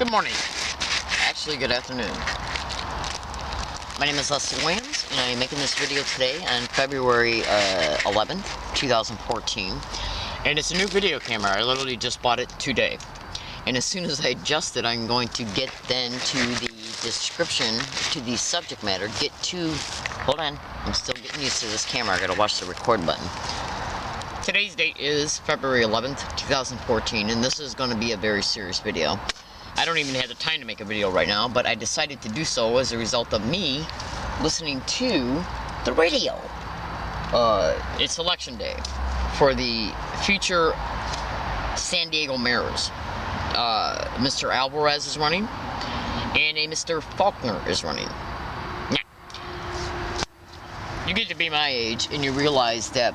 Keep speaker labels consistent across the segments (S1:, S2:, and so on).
S1: Good morning. Actually, good afternoon. My name is Leslie Williams, and I'm making this video today on February 11th, 2014. And it's a new video camera. I literally just bought it today. And as soon as I adjust it, I'm going to get then to the description, to the subject matter, hold on, I'm still getting used to this camera. I gotta watch the record button. Today's date is February 11th, 2014, and this is going to be a very serious video. I don't even have the time to make a video right now, but I decided to do so as a result of me listening to the radio. It's election day for the future San Diego mayors. Mr. Alvarez is running, and a Mr. Faulconer is running. Now, you get to be my age, and you realize that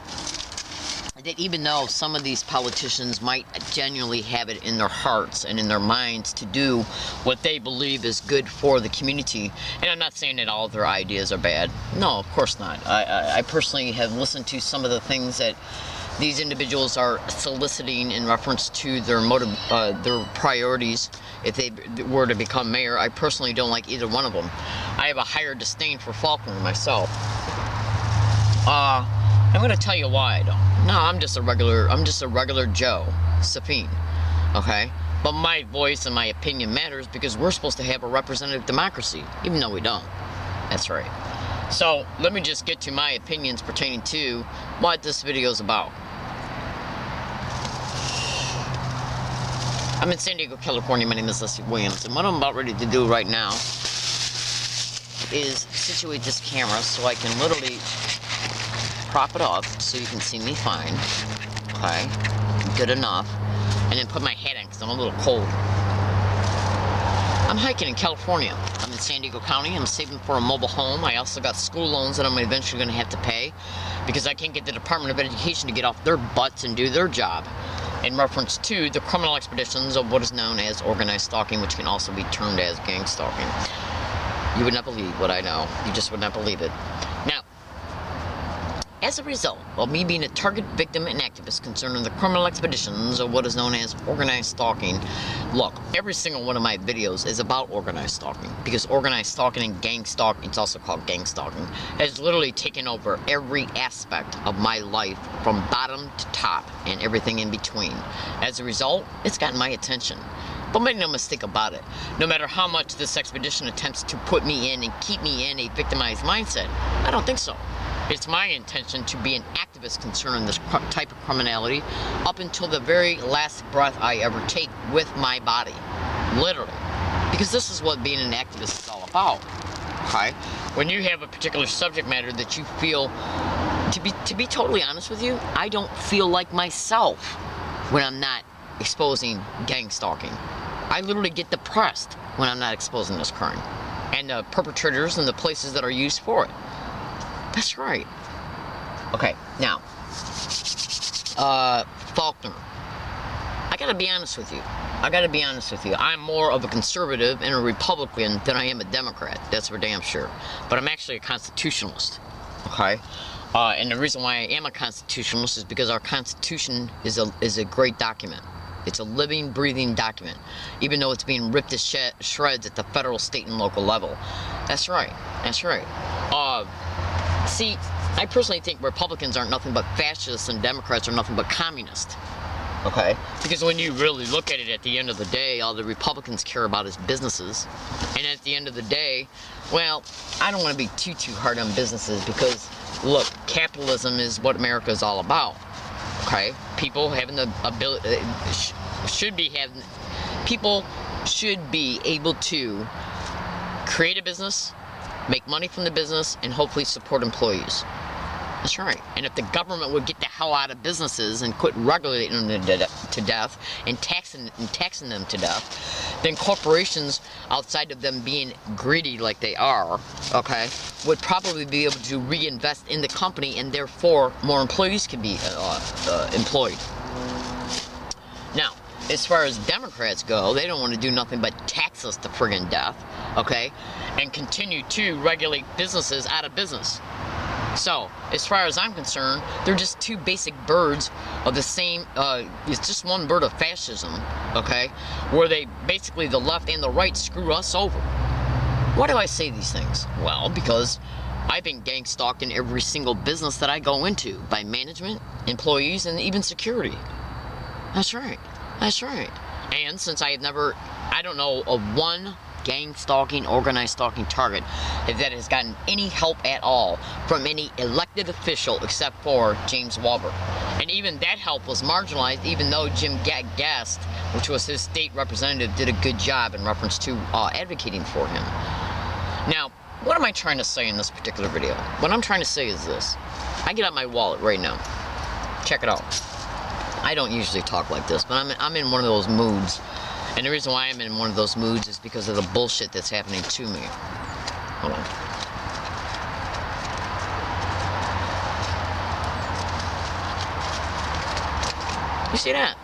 S1: even though some of these politicians might genuinely have it in their hearts and in their minds to do what they believe is good for the community, and I'm not saying that all of their ideas are bad. No, of course not. I personally have listened to some of the things that these individuals are soliciting in reference to their their priorities if they were to become mayor. I personally don't like either one of them. I have a higher disdain for Faulconer myself. I'm gonna tell you why I don't. No, I'm just a regular Joe Safine, okay? But my voice and my opinion matters because we're supposed to have a representative democracy, even though we don't. That's right. So, let me just get to my opinions pertaining to what this video is about. I'm in San Diego, California. My name is Leslie Williams, and what I'm about ready to do right now is situate this camera so I can literally prop it up so you can see me fine. Okay, good enough. And then put my hat on because I'm a little cold. I'm hiking in California. I'm in San Diego County. I'm saving for a mobile home. I also got school loans that I'm eventually going to have to pay because I can't get the Department of Education to get off their butts and do their job in reference to the criminal expeditions of what is known as organized stalking, which can also be termed as gang stalking. You would not believe what I know. You just would not believe it. Now, as a result of me being a target victim and activist concerning the criminal expeditions of what is known as organized stalking, look, every single one of my videos is about organized stalking because organized stalking and gang stalking, it's also called gang stalking, has literally taken over every aspect of my life from bottom to top and everything in between. As a result, it's gotten my attention. But make no mistake about it, no matter how much this expedition attempts to put me in and keep me in a victimized mindset, I don't think so. It's my intention to be an activist concerning this type of criminality up until the very last breath I ever take with my body. Literally. Because this is what being an activist is all about. Okay? When you have a particular subject matter that you feel, to be totally honest with you, I don't feel like myself when I'm not exposing gang stalking. I literally get depressed when I'm not exposing this crime. And the perpetrators and the places that are used for it. That's right. Okay, now, Faulconer. I gotta be honest with you. I'm more of a conservative and a Republican than I am a Democrat. That's for damn sure. But I'm actually a constitutionalist. Okay? And the reason why I am a constitutionalist is because our Constitution is a great document. It's a living, breathing document, even though it's being ripped to shreds at the federal, state, and local level. That's right. That's right. See, I personally think Republicans aren't nothing but fascists and Democrats are nothing but communists. Okay? Because when you really look at it at the end of the day, all the Republicans care about is businesses. And at the end of the day, well, I don't want to be too hard on businesses because, look, capitalism is what America is all about. Okay? People having the ability, people should be able to create a business, make money from the business, and hopefully support employees. That's right. And if the government would get the hell out of businesses and quit regulating them to death and taxing them to death, then corporations, outside of them being greedy like they are, okay, would probably be able to reinvest in the company and therefore more employees could be employed. Now, as far as Democrats go, they don't want to do nothing but tax us to friggin' death, okay, and continue to regulate businesses out of business. So, as far as I'm concerned, they're just two basic birds of the same, it's just one bird of fascism, okay? Where they, basically the left and the right screw us over. Why do I say these things? Well, because I've been gang stalked in every single business that I go into by management, employees, and even security. That's right. That's right. And since I don't know of one gang stalking, organized stalking target that has gotten any help at all from any elected official except for James Walbert. And even that help was marginalized, even though Jim Gast, which was his state representative, did a good job in reference to advocating for him. Now, what am I trying to say in this particular video? What I'm trying to say is this. I get out my wallet right now. Check it out. I don't usually talk like this, but I'm in one of those moods. And the reason why I'm in one of those moods is because of the bullshit that's happening to me. Hold on. You see that?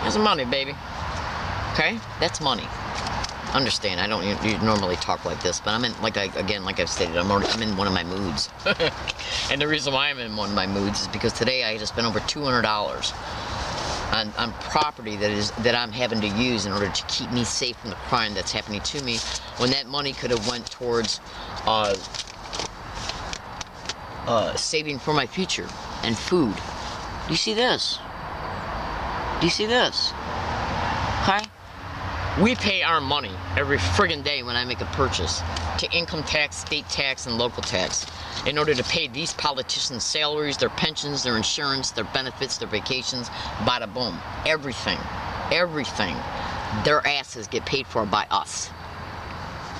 S1: That's money, baby. Okay? That's money. Understand, I don't normally talk like this, but I'm in, like I've stated, I'm in one of my moods. And the reason why I'm in one of my moods is because today I just spent over $200 on property that I'm having to use in order to keep me safe from the crime that's happening to me, when that money could have went towards saving for my future and food. Do you see this? Do you see this? Okay? We pay our money every friggin' day when I make a purchase to income tax, state tax, and local tax in order to pay these politicians' salaries, their pensions, their insurance, their benefits, their vacations, bada boom. Everything. Everything. Their asses get paid for by us.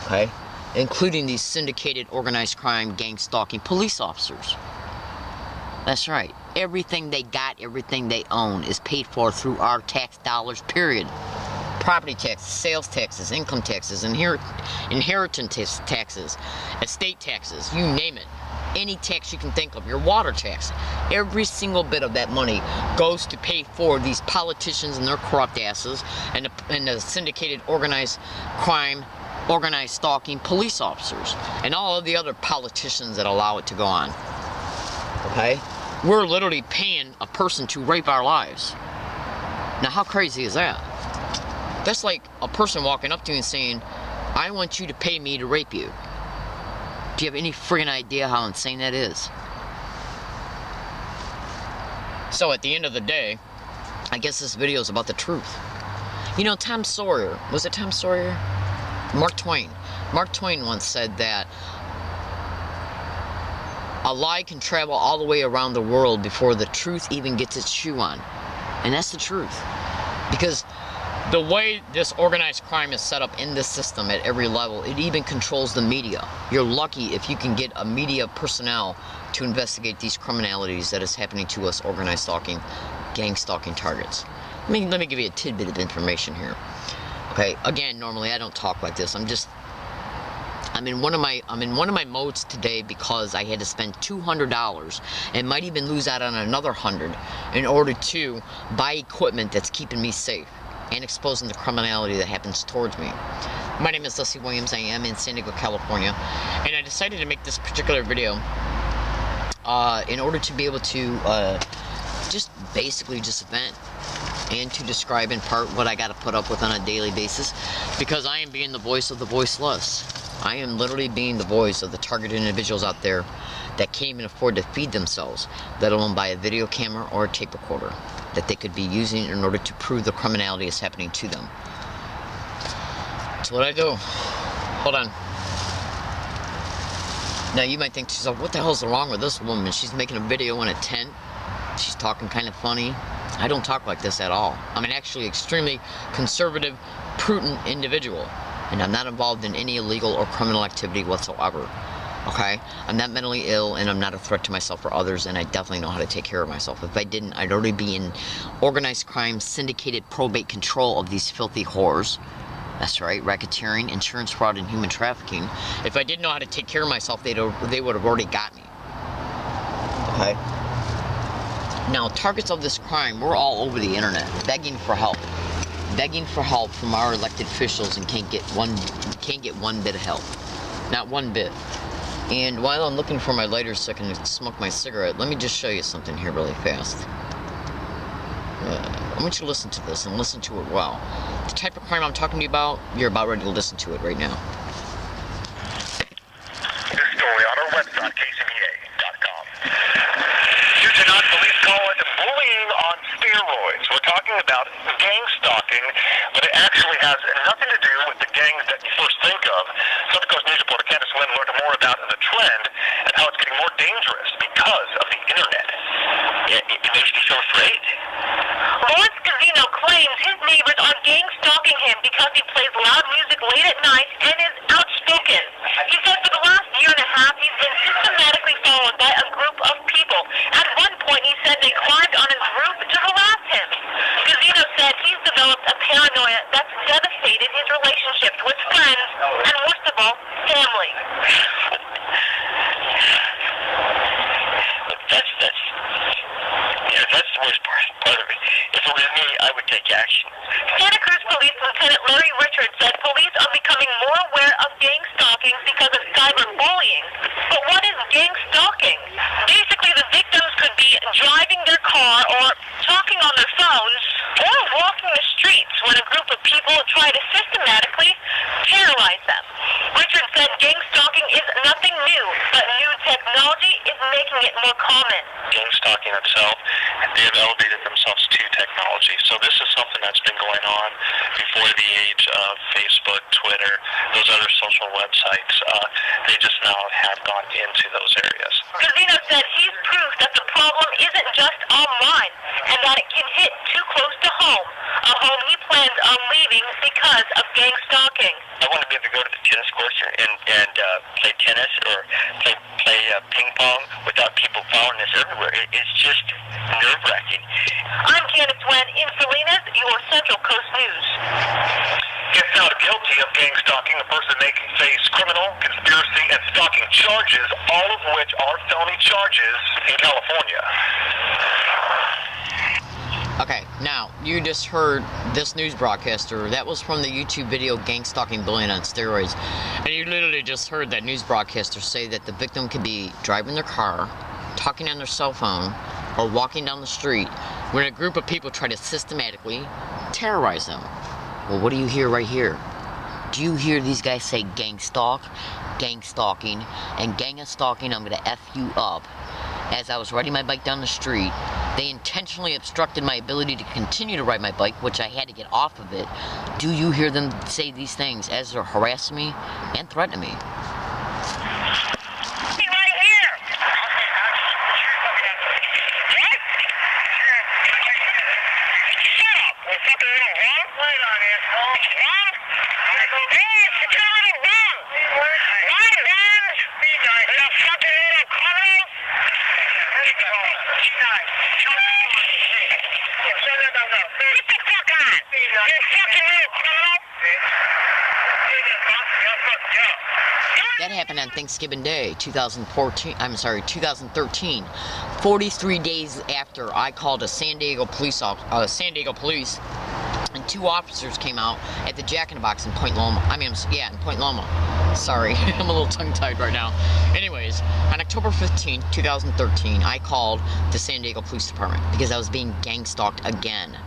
S1: Okay? Including these syndicated, organized crime, gang stalking police officers. That's right. Everything they got, everything they own is paid for through our tax dollars, period. Property taxes, sales taxes, income taxes, inheritance taxes, estate taxes, you name it. Any tax you can think of, your water tax. Every single bit of that money goes to pay for these politicians and their corrupt asses and the syndicated organized crime, organized stalking police officers and all of the other politicians that allow it to go on. Okay? We're literally paying a person to rape our lives. Now, how crazy is that? That's like a person walking up to you and saying, I want you to pay me to rape you. Do you have any friggin' idea how insane that is? So at the end of the day, I guess this video is about the truth. You know, Tom Sawyer, was it Tom Sawyer? Mark Twain. Mark Twain once said that a lie can travel all the way around the world before the truth even gets its shoe on. And that's the truth. Because the way this organized crime is set up in this system at every level, it even controls the media. You're lucky if you can get a media personnel to investigate these criminalities that is happening to us organized stalking, gang stalking targets. Let me give you a tidbit of information here. Okay, again, normally I don't talk like this. I'm in one of my modes today because I had to spend $200 and might even lose out on another $100 in order to buy equipment that's keeping me safe and exposing the criminality that happens towards me. My name is Leslie Williams. I am in San Diego, California, and I decided to make this particular video in order to be able to just vent and to describe in part what I got to put up with on a daily basis, because I am being the voice of the voiceless. I am literally being the voice of the targeted individuals out there that can't even afford to feed themselves, let alone buy a video camera or a tape recorder that they could be using in order to prove the criminality is happening to them. That's what I do. Hold on. Now you might think to yourself, what the hell's wrong with this woman? She's making a video in a tent. She's talking kind of funny. I don't talk like this at all. I'm an actually extremely conservative, prudent individual. And I'm not involved in any illegal or criminal activity whatsoever. Okay? I'm not mentally ill, and I'm not a threat to myself or others, and I definitely know how to take care of myself. If I didn't, I'd already be in organized crime, syndicated probate control of these filthy whores. That's right, racketeering, insurance fraud, and human trafficking. If I didn't know how to take care of myself, they would have already got me. Okay? Now, targets of this crime, we're all over the internet, begging for help. Begging for help from our elected officials and can't get one bit of help. Not one bit. And while I'm looking for my lighter so I can smoke my cigarette, let me just show you something here really fast. I want you to listen to this and listen to it well. The type of crime I'm talking to you about, you're about ready to listen to it right now.
S2: This story on our website, kcba.com. Houston Hot police call it bullying on steroids. We're talking about gang stalking, but it actually has nothing to do with the gangs that you first think of. Southern Coast News reporter Candace Lynn learned more about the trend and how it's getting more dangerous because of the internet. It makes me so afraid.
S3: Lawrence Casino claims his neighbors are gang stalking him because he plays loud music late at night and is outspoken. He said for the last year and a half he's been systematically followed by a group of people. At one point he said they climbed on his roof to harass him. Casino said he's developed a paranoia that's devastated his relationships with friends and worst of all, family.
S2: That's the worst part of it. If it was me, I would take action.
S3: Santa Cruz Police Lieutenant Larry Richards said police are becoming more aware of gang stalking because of cyberbullying. But what is gang stalking? Basically, the victims could be driving their car or talking on their phones or walking the streets when a group of people try to systematically terrorize them. Richards said gang stalking is nothing new, but new technology is making it more common.
S2: Gang stalking itself, they have elevated themselves to technology. So this is something that's been going on before the age of Facebook, Twitter, those other social websites. They just now have gone into those areas.
S3: Casino said he's proof that the problem isn't just online and that it can hit too close to home, a home he plans on leaving because of gang stalking.
S2: I want to be able to go to the tennis courts and play tennis or play ping pong without people following us everywhere. It's just nerve-wracking.
S3: I'm Candace Wen in Salinas, your Central Coast News.
S2: If found guilty of gang stalking, the person may face criminal, conspiracy, and stalking charges, all of which are felony charges in California.
S1: Okay, now, you just heard this news broadcaster. That was from the YouTube video Gang Stalking Bullying on Steroids. And you literally just heard that news broadcaster say that the victim could be driving their car, talking on their cell phone, or walking down the street when a group of people try to systematically terrorize them. Well, what do you hear right here? Do you hear these guys say gang stalk, gang stalking, and gang of stalking, I'm gonna F you up? As I was riding my bike down the street, they intentionally obstructed my ability to continue to ride my bike, which I had to get off of it. Do you hear them say these things as they're harassing me and threatening me? That happened on Thanksgiving Day, 2013. 43 days after I called San Diego police, and two officers came out at the Jack in the Box in Point Loma. In Point Loma. Sorry, I'm a little tongue-tied right now. Anyways, on October 15, 2013, I called the San Diego Police Department because I was being gang stalked again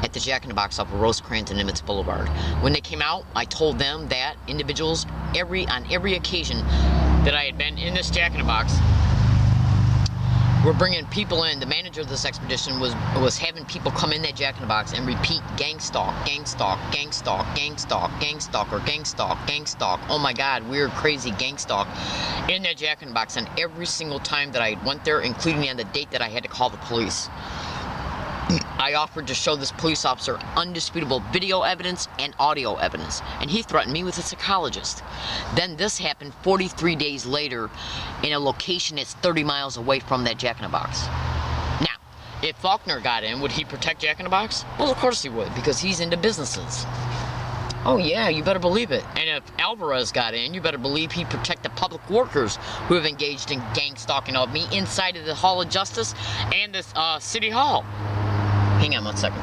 S1: at the Jack in the Box off of Rosecrans and Nimitz Boulevard. When they came out, I told them that individuals, on every occasion that I had been in this Jack in the Box, were bringing people in. The manager of this expedition was having people come in that Jack in the Box and repeat gang stalk, gang stalk, gang stalk, gang stalk, gang stalk, or gang stalk, gang stalk. Oh my God, weird, crazy gang stalk in that Jack in the Box. And every single time that I went there, including on the date that I had to call the police, I offered to show this police officer undisputable video evidence and audio evidence, and he threatened me with a psychologist. Then this happened 43 days later in a location that's 30 miles away from that Jack in the Box. Now, if Faulkner got in, would he protect Jack in the Box? Well, of course he would, because he's into businesses. Oh yeah, you better believe it. And if Alvarez got in, you better believe he'd protect the public workers who have engaged in gang stalking of me inside of the Hall of Justice and this City Hall. Hang on one second.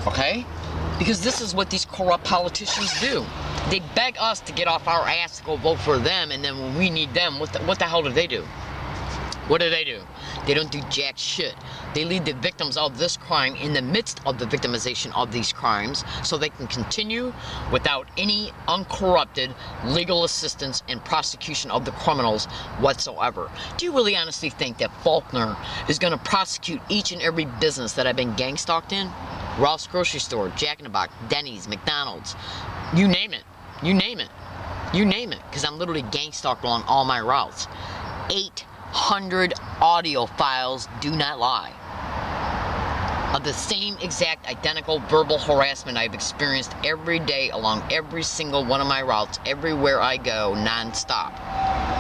S1: Okay? Because this is what these corrupt politicians do. They beg us to get off our ass to go vote for them, and then when we need them, what the hell do they do? What do? They don't do jack shit. They lead the victims of this crime in the midst of the victimization of these crimes so they can continue without any uncorrupted legal assistance and prosecution of the criminals whatsoever. Do you really honestly think that Faulkner is going to prosecute each and every business that I've been gang stalked in? Ralph's Grocery Store, Jack in the Box, Denny's, McDonald's, you name it. You name it. You name it. Because I'm literally gang stalked along all my routes. 800 audio files do not lie of the same exact identical verbal harassment I've experienced every day along every single one of my routes, everywhere I go, non-stop,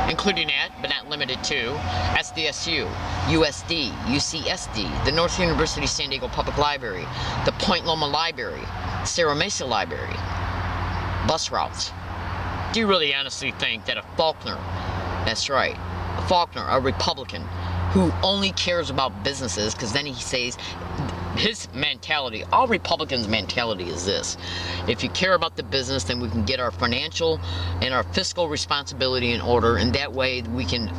S1: including at, but not limited to, SDSU, USD, UCSD, the North University San Diego Public Library, the Point Loma Library, Cerro Mesa Library, bus routes. Do you really honestly think that a Faulkner, that's right, a Faulkner, a Republican, who only cares about businesses, because then he says, his mentality, all Republicans' mentality is this: if you care about the business, then we can get our financial and our fiscal responsibility in order, and that way we can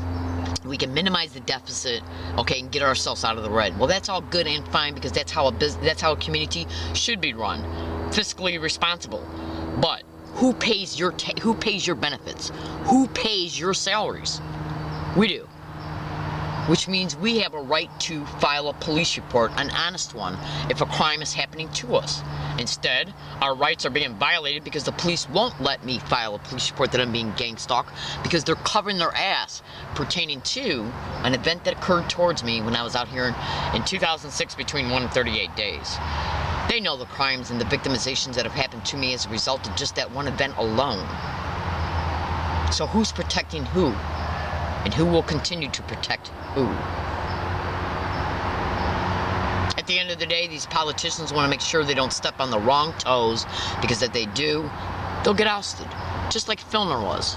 S1: minimize the deficit, okay, and get ourselves out of the red. Well, that's all good and fine, because that's how a community should be run, fiscally responsible. But who pays your benefits? Who pays your salaries? We do. Which means we have a right to file a police report, an honest one, if a crime is happening to us. Instead, our rights are being violated because the police won't let me file a police report that I'm being gang stalked, because they're covering their ass pertaining to an event that occurred towards me when I was out here in 2006 between 1 and 38 days. They know the crimes and the victimizations that have happened to me as a result of just that one event alone. So who's protecting who? And who will continue to protect who? At the end of the day, these politicians want to make sure they don't step on the wrong toes, because if they do, they'll get ousted, just like Filner was.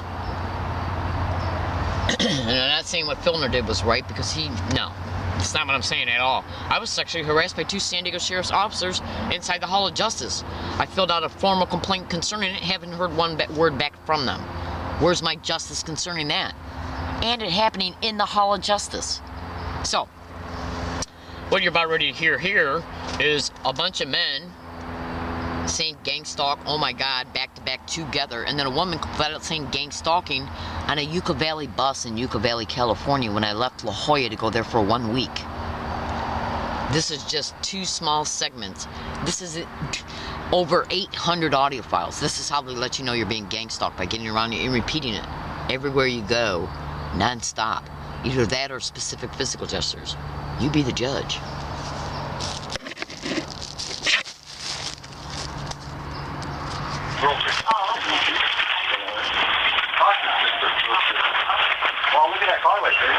S1: And I'm not saying what Filner did was right, because no, that's not what I'm saying at all. I was sexually harassed by 2 San Diego Sheriff's officers inside the Hall of Justice. I filled out a formal complaint concerning it, haven't heard one word back from them. Where's my justice concerning that? And it happening in the Hall of Justice. So, what you're about ready to hear here is a bunch of men saying gang stalk, oh my God, back to back together, and then a woman flat out saying gang stalking on a Yucca Valley bus in Yucca Valley, California, when I left La Jolla to go there for 1 week. This is just 2 small segments. This is over 800 audio files. This is how they let you know you're being gang stalked, by getting around you and repeating it everywhere you go, non-stop. Either that or specific physical gestures. You be the judge.
S2: Well, look at that car right there.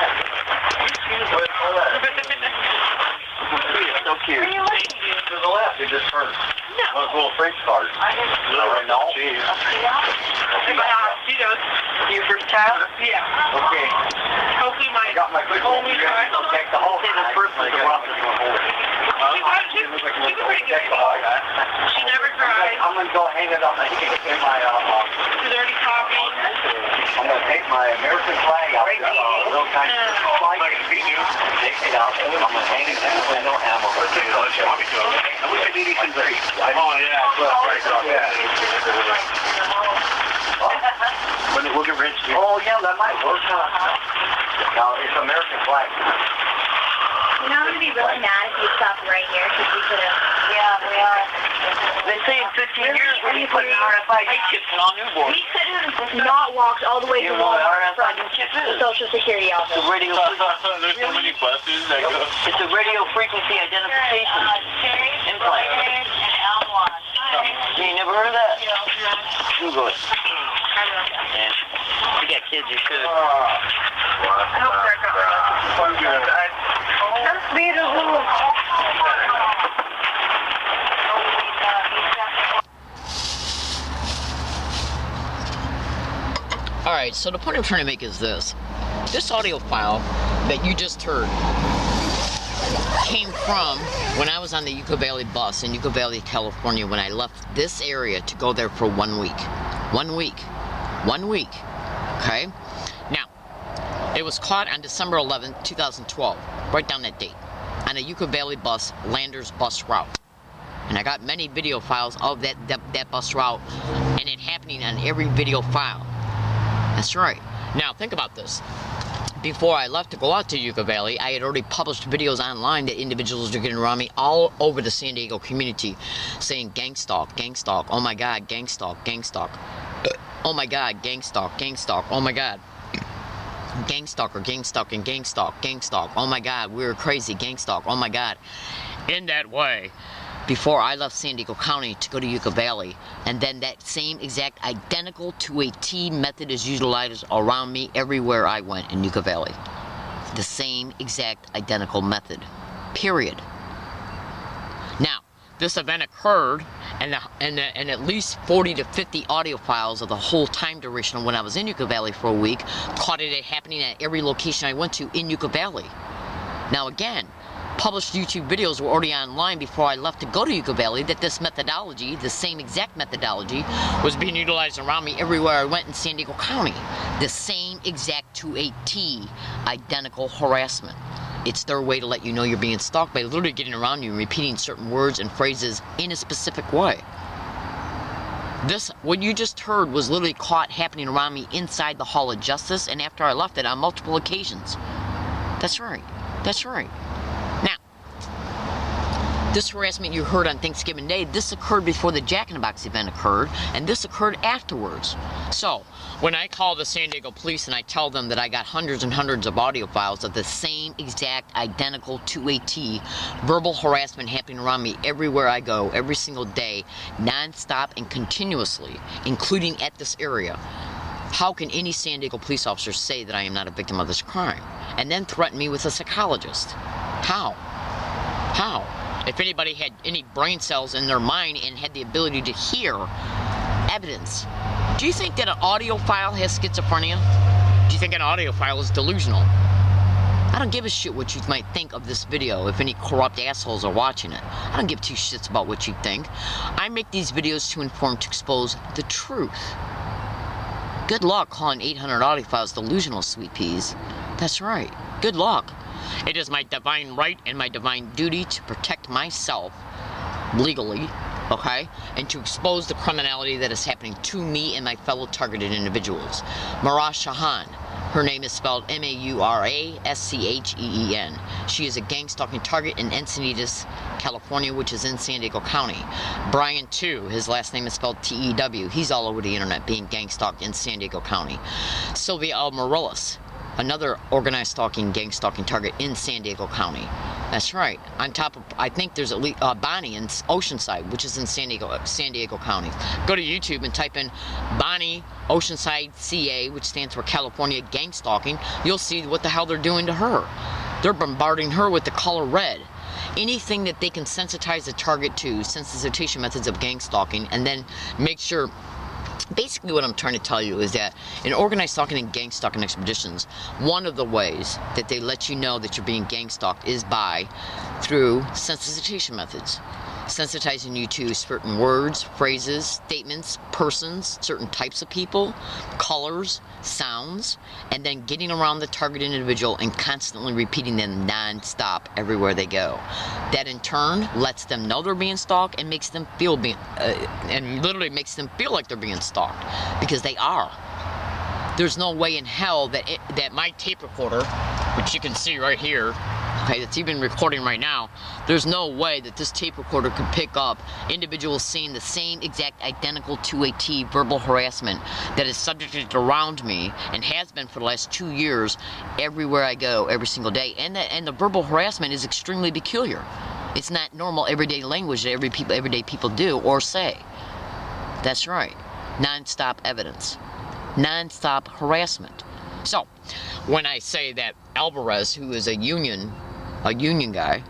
S2: So cute. To the left, it just turned. Those little French cars. Right now. You first child? Yeah. Okay. Hopefully I got my quick only child. Take the whole thing. The first one.
S3: She never cried.
S2: I'm going to go hang it on in my,
S3: She's already talking.
S2: I'm going to take my American flag out. Real kind of flag. Take it out. I'm going to hang it in the window. And I'm going to put it on. I wish I did these things right. Oh, yeah. When they look at Rich, oh, yeah, that might work. Now, it's American flag.
S4: You know, I'm going to be really mad if you stopped right here, because we could have... Yeah, we are.
S2: They say in 15 years we'll be putting RFID chips in all newborns.
S4: We could have not walked all the way to Walmart from the Social Security office.
S2: It's a radio... There's so many buses that go... It's a radio frequency identification implant. You never heard of that? Google it. Yeah. You got kids, you should.
S4: I hope they're not. That's beautiful.
S1: Alright, so the point I'm trying to make is this. This audio file that you just heard came from when I was on the Yucca Valley bus in Yucca Valley, California, when I left this area to go there for 1 week. 1 week. 1 week. Okay? Now, it was caught on December 11th, 2012. Write down that date. On a Yucca Valley bus, Landers bus route. And I got many video files of that bus route and it happening on every video file. That's right. Now, think about this. Before I left to go out to Yucca Valley, I had already published videos online that individuals are getting around me all over the San Diego community saying gang stalk, oh my god, gang stalk, oh my god, gang stalk, oh my god, gang stalker, gang stalking, gang stalk, oh my god, we're crazy, gang stalk, oh my god. In that way, before I left San Diego County to go to Yucca Valley, and then that same exact identical to a T method is utilized around me everywhere I went in Yucca Valley. The same exact identical method. Period. Now, this event occurred and at least 40 to 50 audio files of the whole time duration of when I was in Yucca Valley for a week caught it happening at every location I went to in Yucca Valley. Now again, published YouTube videos were already online before I left to go to Yucca Valley that this methodology, the same exact methodology, was being utilized around me everywhere I went in San Diego County. The same exact to a T, identical harassment. It's their way to let you know you're being stalked by literally getting around you and repeating certain words and phrases in a specific way. This, what you just heard, was literally caught happening around me inside the Hall of Justice and after I left it on multiple occasions. That's right. That's right. This harassment you heard on Thanksgiving Day, this occurred before the Jack in the Box event occurred, and this occurred afterwards. So, when I call the San Diego police and I tell them that I got hundreds and hundreds of audio files of the same exact identical to a T verbal harassment happening around me everywhere I go, every single day, non-stop and continuously, including at this area, how can any San Diego police officer say that I am not a victim of this crime? And then threaten me with a psychologist? How? How? If anybody had any brain cells in their mind and had the ability to hear evidence, do you think that an audio file has schizophrenia? Do you think an audio file is delusional? I don't give a shit what you might think of this video if any corrupt assholes are watching it. I don't give two shits about what you think. I make these videos to inform, to expose the truth. Good luck calling 800 audio files delusional, sweet peas. That's right. Good luck. It is my divine right and my divine duty to protect myself legally, okay, and to expose the criminality that is happening to me and my fellow targeted individuals. Maura Shahan, her name is spelled M-A-U-R-A-S-C-H-E-E-N. She is a gang stalking target in Encinitas, California, which is in San Diego County. Brian, too, his last name is spelled T-E-W. He's all over the internet being gang stalked in San Diego County. Sylvia Almarillas, another organized stalking, gang stalking target in San Diego County. That's right. On top of, I think there's at least Bonnie in Oceanside, which is in San Diego County. Go to YouTube and type in Bonnie Oceanside CA, which stands for California Gang Stalking. You'll see what the hell they're doing to her. They're bombarding her with the color red. Anything that they can sensitize the target to, sensitization methods of gang stalking, and then make sure. Basically what I'm trying to tell you is that in organized stalking and gang stalking expeditions, one of the ways that they let you know that you're being gang stalked is through sensitization methods. Sensitizing you to certain words, phrases, statements, persons, certain types of people, colors, sounds, and then getting around the target individual and constantly repeating them non-stop everywhere they go. That in turn lets them know they're being stalked and makes them feel and literally makes them feel like they're being stalked, because they are. There's no way in hell that my tape recorder, which you can see right here, okay, that's even recording right now, there's no way that this tape recorder could pick up individuals saying the same exact identical to a T verbal harassment that is subjected around me and has been for the last 2 years everywhere I go, every single day. And the verbal harassment is extremely peculiar. It's not normal everyday language that everyday people do or say. That's right. Non-stop evidence. Non-stop harassment. So, when I say that Alvarez, who is a union guy,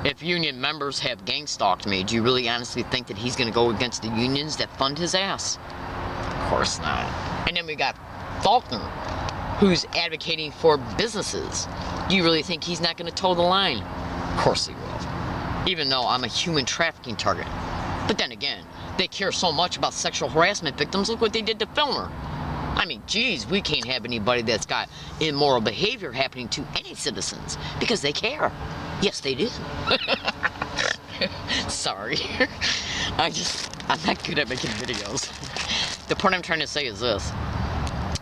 S1: if union members have gang stalked me, do you really honestly think that he's going to go against the unions that fund his ass? Of course not. And then we got Faulkner, who's advocating for businesses. Do you really think he's not going to toe the line? Of course they will. Even though I'm a human trafficking target. But then again, they care so much about sexual harassment victims. Look what they did to Filmer. I mean, geez, we can't have anybody that's got immoral behavior happening to any citizens because they care. Yes, they do. Sorry. I'm not good at making videos. The point I'm trying to say is this.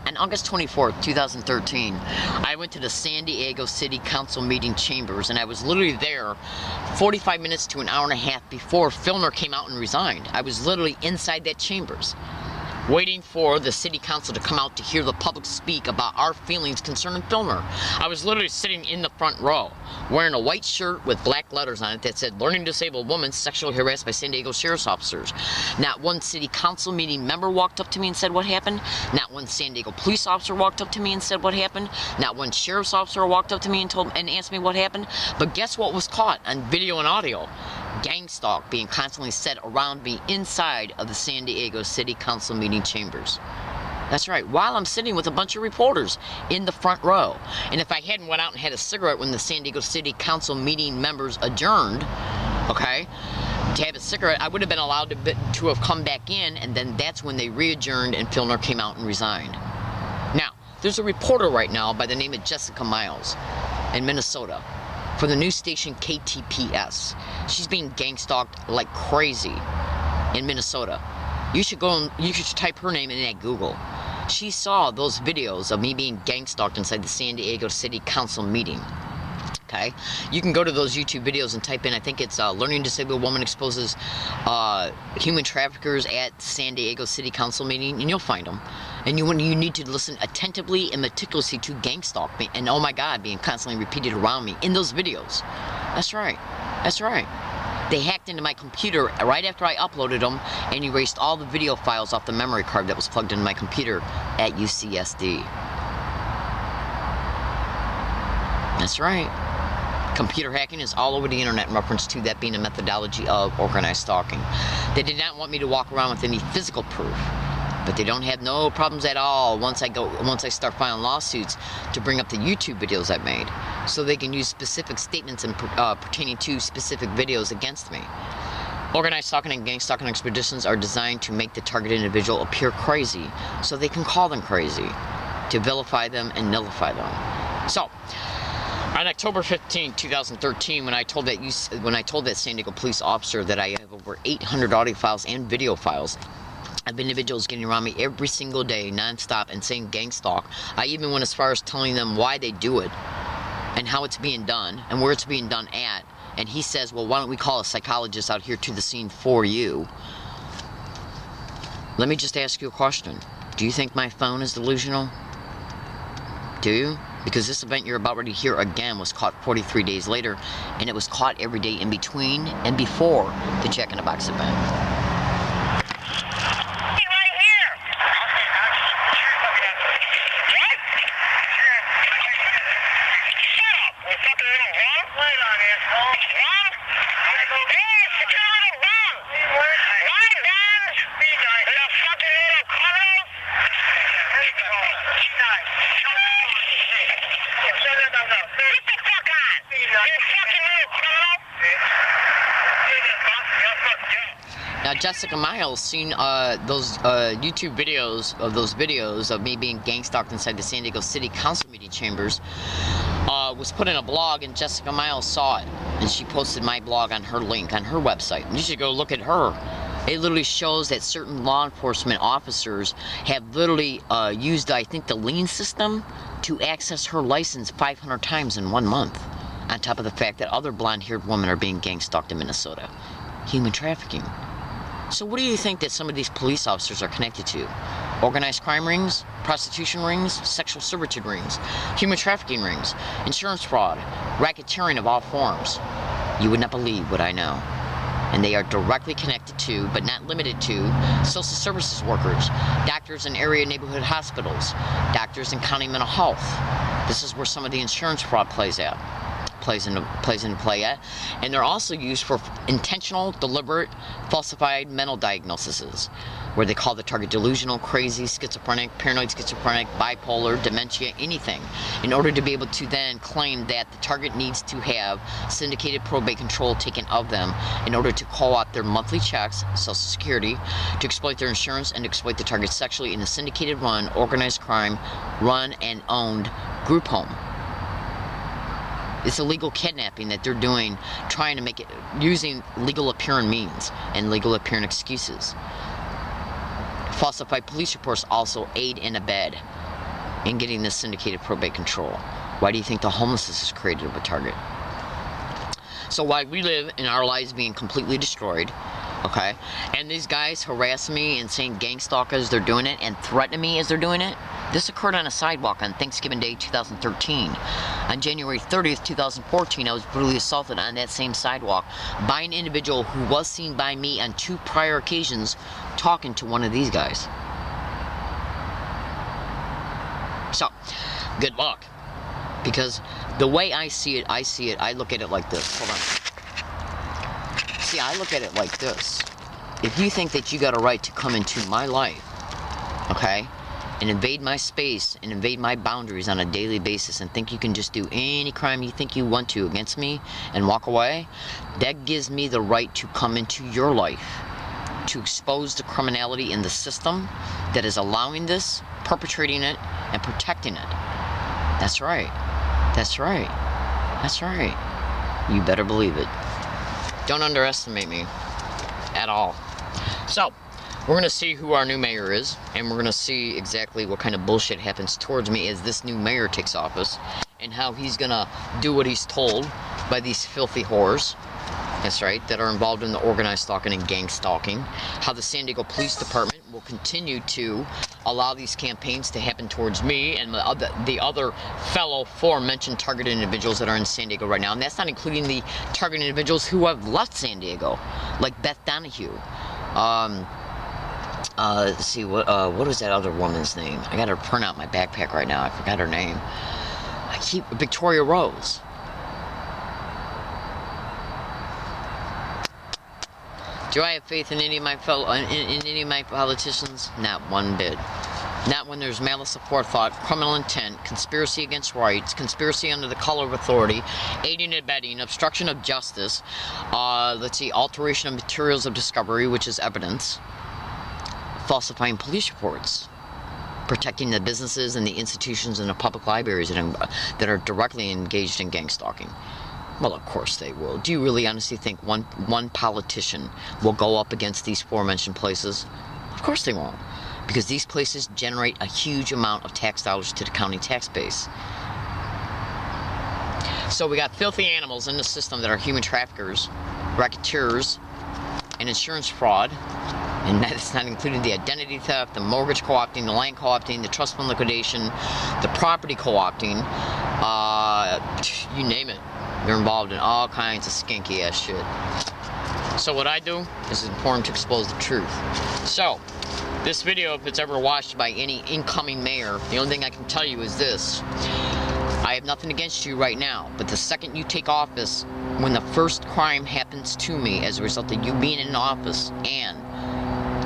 S1: On August 24th, 2013, I went to the San Diego City Council meeting chambers, and I was literally there 45 minutes to an hour and a half before Filmer came out and resigned. I was literally inside that chambers, waiting for the city council to come out to hear the public speak about our feelings concerning Filmer. I was literally sitting in the front row, wearing a white shirt with black letters on it that said, "Learning Disabled Woman Sexually Harassed by San Diego Sheriff's Officers." Not one city council meeting member walked up to me and said what happened. Not one San Diego police officer walked up to me and said what happened. Not one sheriff's officer walked up to me and asked me what happened. But guess what was caught on video and audio? Gang stalk being constantly said around me inside of the San Diego City Council meeting chambers. That's right, while I'm sitting with a bunch of reporters in the front row. And if I hadn't went out and had a cigarette when the San Diego City Council meeting members adjourned, okay, to have a cigarette, I would have been allowed to have come back in, and then that's when they re-adjourned and Filmer came out and resigned. Now, there's a reporter right now by the name of Jessica Miles in Minnesota for the news station KTPS. She's being gang stalked like crazy in Minnesota. You should type her name in at Google. She saw those videos of me being gang stalked inside the San Diego City Council meeting. Okay, you can go to those YouTube videos and type in, I think it's Learning Disabled Woman Exposes Human Traffickers at San Diego City Council meeting, and you'll find them. And you need to listen attentively and meticulously to gang stalk me, and oh my God, being constantly repeated around me in those videos. That's right. That's right. They hacked into my computer right after I uploaded them and erased all the video files off the memory card that was plugged into my computer at UCSD. That's right. Computer hacking is all over the internet in reference to that being a methodology of organized stalking. They did not want me to walk around with any physical proof, but they don't have no problems at all once I start filing lawsuits to bring up the YouTube videos I made, so they can use specific statements pertaining to specific videos against me. Organized stalking and gang stalking expeditions are designed to make the targeted individual appear crazy, so they can call them crazy, to vilify them and nullify them. So, on October 15, 2013, when I told that San Diego police officer that I have over 800 audio files and video files of individuals getting around me every single day, non-stop, and saying gang stalk, I even went as far as telling them why they do it, and how it's being done, and where it's being done at. And he says, well, why don't we call a psychologist out here to the scene for you? Let me just ask you a question. Do you think my phone is delusional? Do you? Because this event you're about ready to hear again was caught 43 days later, and it was caught every day in between and before the Jack in the Box event. Now, Jessica Miles seen those YouTube videos of me being gang stalked inside the San Diego City Council meeting chambers. Was put in a blog, and Jessica Miles saw it, and she posted my blog on her link on her website. And you should go look at her. It literally shows that certain law enforcement officers have literally used, I think, the lien system to access her license 500 times in 1 month. On top of the fact that other blonde-haired women are being gang stalked in Minnesota. Human trafficking. So what do you think that some of these police officers are connected to? Organized crime rings, prostitution rings, sexual servitude rings, human trafficking rings, insurance fraud, racketeering of all forms. You would not believe what I know. And they are directly connected to, but not limited to, social services workers, doctors in area neighborhood hospitals, doctors in county mental health. This is where some of the insurance fraud plays into play at, and they're also used for intentional, deliberate, falsified mental diagnoses. where they call the target delusional, crazy, schizophrenic, paranoid schizophrenic, bipolar, dementia, anything, in order to be able to then claim that the target needs to have syndicated probate control taken of them in order to call out their monthly checks, Social Security, to exploit their insurance, and to exploit the target sexually in a syndicated run, organized crime, run and owned group home. It's illegal kidnapping that they're doing, trying to make it using legal appearing means and legal appearing excuses. Falsified police reports also aid and abet in getting this syndicated probate control. Why do you think the homelessness is created of a target? So while we live in our lives being completely destroyed, okay, and these guys harass me and saying gang stalkers, they're doing it, and threatening me as they're doing it. This occurred on a sidewalk on Thanksgiving Day 2013. On January 30th, 2014, I was brutally assaulted on that same sidewalk by an individual who was seen by me on 2 prior occasions talking to one of these guys. So, good luck. Because the way I see it, I look at it like this. Hold on. See, I look at it like this. If you think that you got a right to come into my life, okay, and invade my space and invade my boundaries on a daily basis and think you can just do any crime you think you want to against me and walk away, that gives me the right to come into your life, to expose the criminality in the system that is allowing this, perpetrating it, and protecting it. That's right. That's right. That's right. You better believe it. Don't underestimate me at all. So, we're going to see who our new mayor is, and we're going to see exactly what kind of bullshit happens towards me as this new mayor takes office, and how he's going to do what he's told by these filthy whores, that's right, that are involved in the organized stalking and gang stalking, how the San Diego Police Department will continue to allow these campaigns to happen towards me and the other fellow aforementioned targeted individuals that are in San Diego right now, and that's not including the targeted individuals who have left San Diego, like Beth Donahue. Let's see, what was that other woman's name? I gotta print out my backpack right now. I forgot her name. Victoria Rose. Do I have faith in any of my in any of my politicians? Not one bit. Not when there's malice aforethought, criminal intent, conspiracy against rights, conspiracy under the color of authority, aiding and abetting, obstruction of justice, let's see, alteration of materials of discovery, which is evidence, falsifying police reports, protecting the businesses and the institutions and the public libraries that are directly engaged in gang stalking. Well, of course they will. Do you really honestly think one politician will go up against these aforementioned places? Of course they won't. Because these places generate a huge amount of tax dollars to the county tax base. So we got filthy animals in the system that are human traffickers, racketeers, and insurance fraud. And that's not including the identity theft, the mortgage co-opting, the land co-opting, the trust fund liquidation, the property co-opting, you name it. They're involved in all kinds of skanky ass shit. So what I do is it's important to expose the truth. So, this video, if it's ever watched by any incoming mayor, the only thing I can tell you is this. I have nothing against you right now, but the second you take office, when the first crime happens to me as a result of you being in office and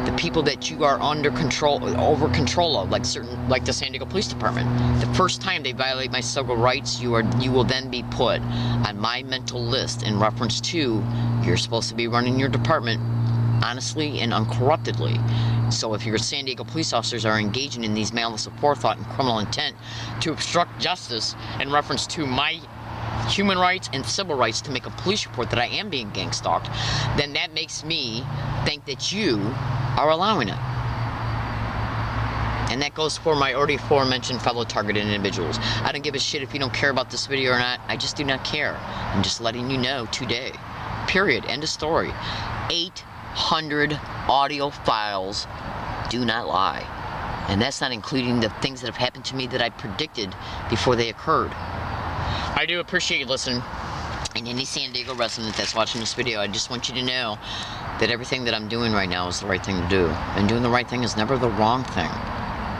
S1: the people that you are over control of, like the San Diego Police Department, the first time they violate my civil rights, you will then be put on my mental list in reference to you're supposed to be running your department honestly and uncorruptedly. So if your San Diego police officers are engaging in these malice aforethought and criminal intent to obstruct justice in reference to my human rights and civil rights to make a police report that I am being gang stalked, then that makes me think that you are allowing it. And that goes for my already aforementioned fellow targeted individuals. I don't give a shit if you don't care about this video or not. I just do not care. I'm just letting you know today. Period. End of story. 800 audio files do not lie. And that's not including the things that have happened to me that I predicted before they occurred. I do appreciate you listening. And any San Diego resident that's watching this video, I just want you to know that everything that I'm doing right now is the right thing to do. And doing the right thing is never the wrong thing.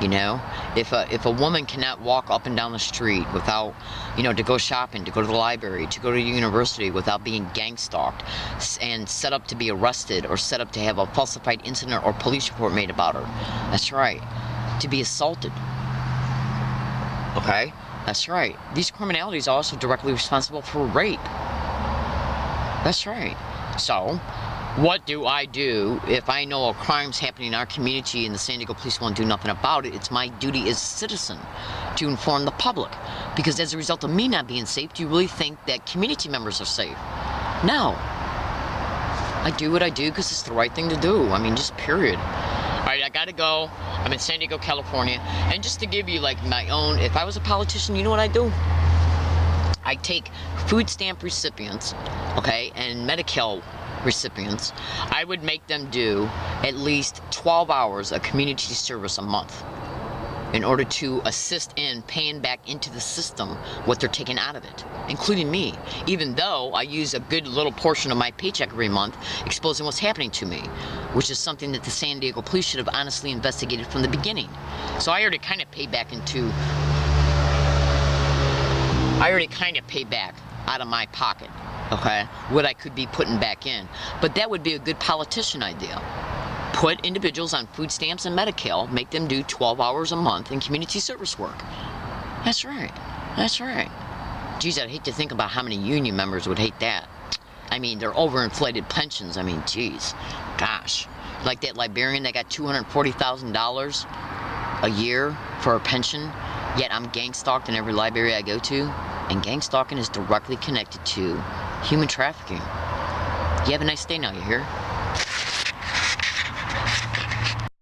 S1: You know, if a woman cannot walk up and down the street without, you know, to go shopping, to go to the library, to go to the university without being gang stalked and set up to be arrested or set up to have a falsified incident or police report made about her. That's right. To be assaulted. Okay? That's right. These criminalities are also directly responsible for rape. That's right. So, what do I do if I know a crime's happening in our community and the San Diego police won't do nothing about it? It's my duty as a citizen to inform the public. Because as a result of me not being safe, do you really think that community members are safe? No. I do what I do because it's the right thing to do. I mean, just period. Alright, I gotta go. I'm in San Diego, California. And just to give you like my own, if I was a politician, you know what I do? I take food stamp recipients, okay, and Medi-Cal recipients, I would make them do at least 12 hours of community service a month in order to assist in paying back into the system what they're taking out of it, including me, even though I use a good little portion of my paycheck every month exposing what's happening to me, which is something that the San Diego police should have honestly investigated from the beginning. So I already kind of pay back out of my pocket, okay, what I could be putting back in. But that would be a good politician idea. Put individuals on food stamps and Medi-Cal, make them do 12 hours a month in community service work. That's right. That's right. Geez, I'd hate to think about how many union members would hate that. I mean, they're overinflated pensions. I mean, geez. Gosh. Like that librarian that got $240,000 a year for a pension, yet I'm gang stalked in every library I go to. And gang stalking is directly connected to human trafficking. You have a nice day now, you hear?